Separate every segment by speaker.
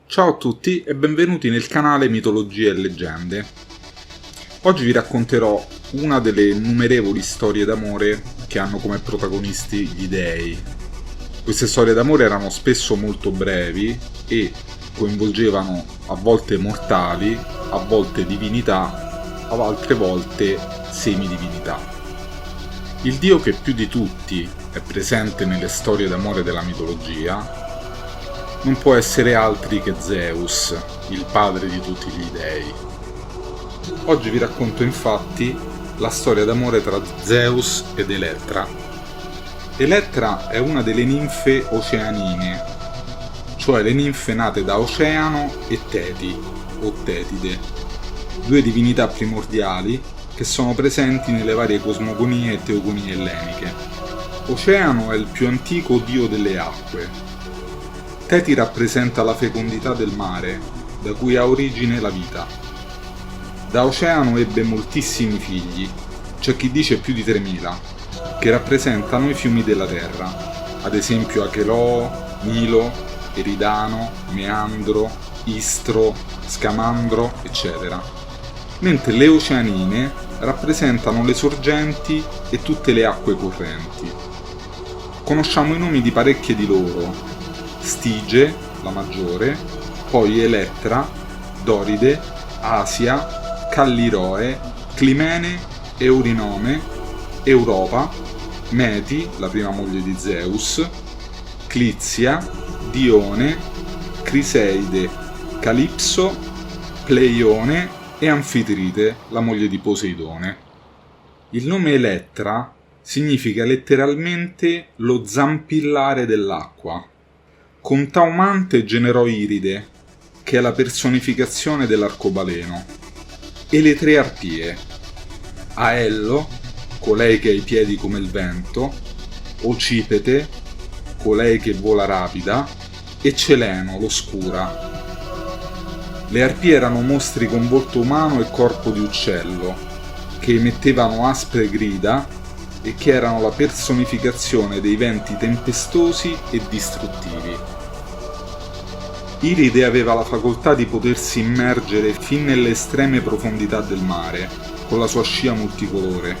Speaker 1: Ciao a tutti e benvenuti nel canale Mitologie e Leggende. Oggi vi racconterò una delle innumerevoli storie d'amore che hanno come protagonisti gli dei. Queste storie d'amore erano spesso molto brevi e coinvolgevano a volte mortali, a volte divinità, ad altre volte semidivinità. Il dio che più di tutti è presente nelle storie d'amore della mitologia non può essere altri che Zeus, il padre di tutti gli dei. Oggi vi racconto infatti la storia d'amore tra Zeus ed Elettra. Elettra è una delle ninfe oceanine, cioè le ninfe nate da Oceano e Teti, o Tetide, due divinità primordiali che sono presenti nelle varie cosmogonie e teogonie elleniche. Oceano è il più antico dio delle acque. Teti rappresenta la fecondità del mare, da cui ha origine la vita. Da Oceano ebbe moltissimi figli, c'è chi dice più di 3000, che rappresentano i fiumi della terra, ad esempio Acheloo, Nilo, Eridano, Meandro, Istro, Scamandro, eccetera. Mentre le Oceanine rappresentano le sorgenti e tutte le acque correnti. Conosciamo i nomi di parecchie di loro: Stige, la maggiore, poi Elettra, Doride, Asia, Calliroe, Climene, Eurinome, Europa, Meti, la prima moglie di Zeus, Clizia, Dione, Criseide, Calipso, Pleione e Anfitrite, la moglie di Poseidone. Il nome Elettra significa letteralmente lo zampillare dell'acqua. Con Taumante generò Iride, che è la personificazione dell'arcobaleno, e le tre arpie: Aello, colei che ha i piedi come il vento, Ocipete, colei che vola rapida, e Celeno, l'oscura. Le arpie erano mostri con volto umano e corpo di uccello, che emettevano aspre grida e che erano la personificazione dei venti tempestosi e distruttivi. Iride aveva la facoltà di potersi immergere fin nelle estreme profondità del mare con la sua scia multicolore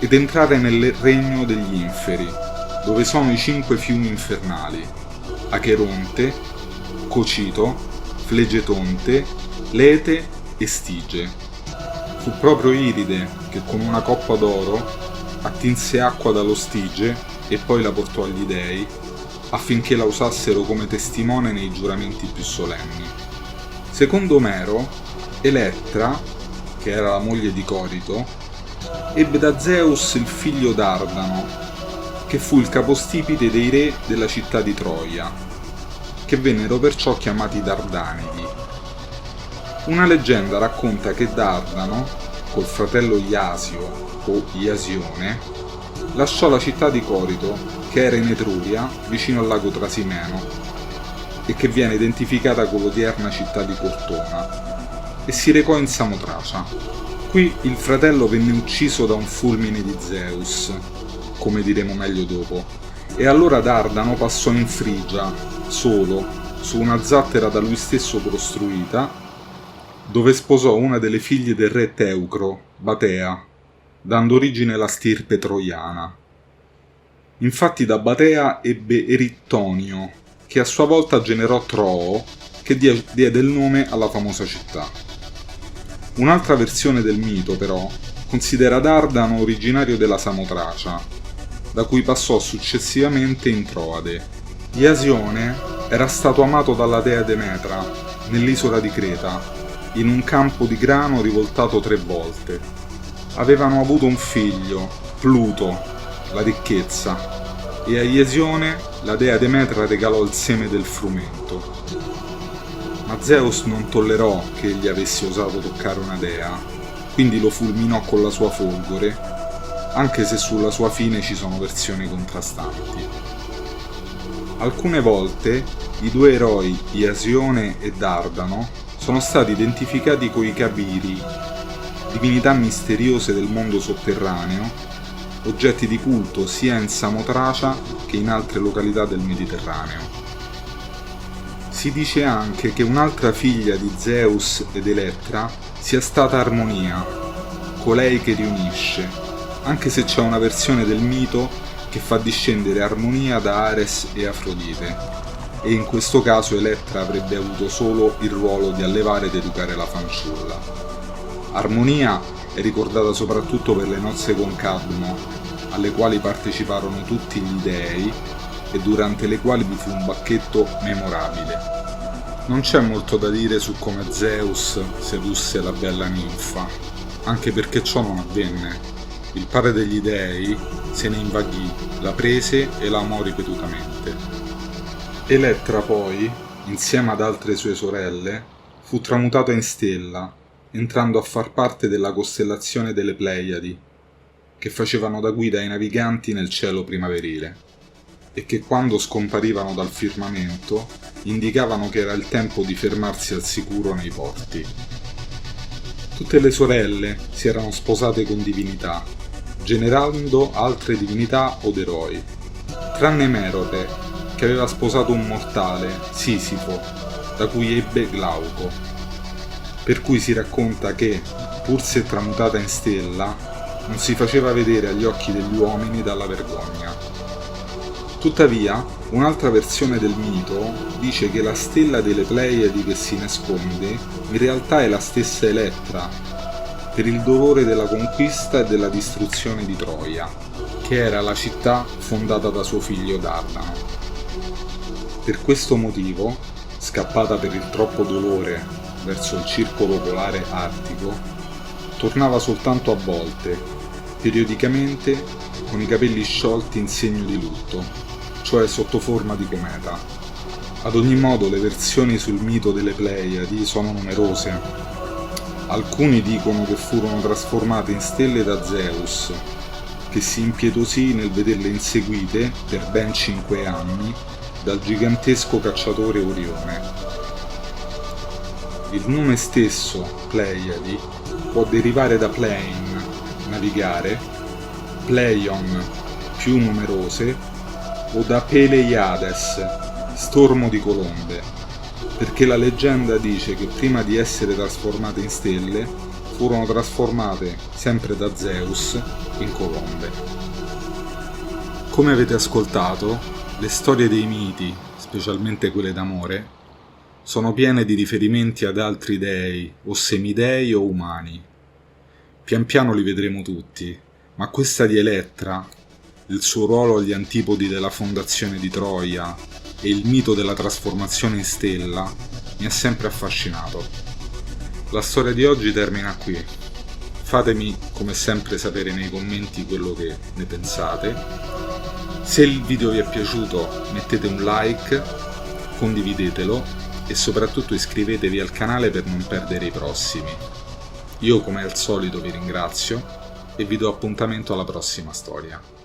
Speaker 1: ed entrare nel regno degli inferi, dove sono i 5 fiumi infernali: Acheronte, Cocito, Flegetonte, Lete e Stige. Fu proprio Iride che con una coppa d'oro attinse acqua dallo Stige e poi la portò agli dei, affinché la usassero come testimone nei giuramenti più solenni. Secondo Omero, Elettra, che era la moglie di Corito, ebbe da Zeus il figlio Dardano, che fu il capostipite dei re della città di Troia, che vennero perciò chiamati Dardanidi. Una leggenda racconta che Dardano, col fratello Iasio o Iasione, lasciò la città di Corito, che era in Etruria, vicino al lago Trasimeno, e che viene identificata con l'odierna città di Cortona, e si recò in Samotracia. Qui il fratello venne ucciso da un fulmine di Zeus, come diremo meglio dopo, e allora Dardano passò in Frigia, solo, su una zattera da lui stesso costruita, dove sposò una delle figlie del re Teucro, Batea, dando origine alla stirpe troiana. Infatti da Batea ebbe Erittonio, che a sua volta generò Troo, che diede il nome alla famosa città. Un'altra versione del mito, però, considera Dardano originario della Samotracia, da cui passò successivamente in Troade. Iasione era stato amato dalla dea Demetra, nell'isola di Creta, in un campo di grano rivoltato 3 volte. Avevano avuto un figlio, Pluto, la ricchezza, e a Iasione la dea Demetra regalò il seme del frumento. Ma Zeus non tollerò che egli avesse osato toccare una dea, quindi lo fulminò con la sua folgore, anche se sulla sua fine ci sono versioni contrastanti. Alcune volte i due eroi, Iasione e Dardano, sono stati identificati coi Cabiri, divinità misteriose del mondo sotterraneo, oggetti di culto sia in Samotracia che in altre località del Mediterraneo. Si dice anche che un'altra figlia di Zeus ed Elettra sia stata Armonia, colei che riunisce, anche se c'è una versione del mito che fa discendere Armonia da Ares e Afrodite, e in questo caso Elettra avrebbe avuto solo il ruolo di allevare ed educare la fanciulla. Armonia è ricordata soprattutto per le nozze con Cadmo, alle quali parteciparono tutti gli dei e durante le quali vi fu un bacchetto memorabile. Non c'è molto da dire su come Zeus sedusse la bella ninfa, anche perché ciò non avvenne. Il padre degli dei se ne invaghì, la prese e la amò ripetutamente. Elettra poi, insieme ad altre sue sorelle, fu tramutata in stella, entrando a far parte della costellazione delle Pleiadi, che facevano da guida ai naviganti nel cielo primaverile, e che quando scomparivano dal firmamento indicavano che era il tempo di fermarsi al sicuro nei porti. Tutte le sorelle si erano sposate con divinità, generando altre divinità od eroi, tranne Merore, che aveva sposato un mortale, Sisifo, da cui ebbe Glauco, per cui si racconta che, pur se tramutata in stella, non si faceva vedere agli occhi degli uomini dalla vergogna. Tuttavia, un'altra versione del mito dice che la stella delle Pleiadi che si nasconde in realtà è la stessa Elettra, per il dolore della conquista e della distruzione di Troia, che era la città fondata da suo figlio Dardano. Per questo motivo, scappata per il troppo dolore verso il circolo polare artico, tornava soltanto a volte, periodicamente con i capelli sciolti in segno di lutto, cioè sotto forma di cometa. Ad ogni modo le versioni sul mito delle Pleiadi sono numerose. Alcuni dicono che furono trasformate in stelle da Zeus, che si impietosì nel vederle inseguite per ben 5 anni dal gigantesco cacciatore Orione. Il nome stesso, Pleiadi, può derivare da plein, navigare, pleion, più numerose, o da Peleiades, stormo di colombe, perché la leggenda dice che prima di essere trasformate in stelle furono trasformate, sempre da Zeus, in colombe. Come avete ascoltato, le storie dei miti, specialmente quelle d'amore, sono piene di riferimenti ad altri dei, o semidei o umani. Pian piano li vedremo tutti, ma questa di Elettra, il suo ruolo agli antipodi della fondazione di Troia e il mito della trasformazione in stella mi ha sempre affascinato. La storia di oggi termina qui. Fatemi come sempre sapere nei commenti quello che ne pensate. Se il video vi è piaciuto mettete un like, condividetelo e soprattutto iscrivetevi al canale per non perdere i prossimi. Io come al solito vi ringrazio e vi do appuntamento alla prossima storia.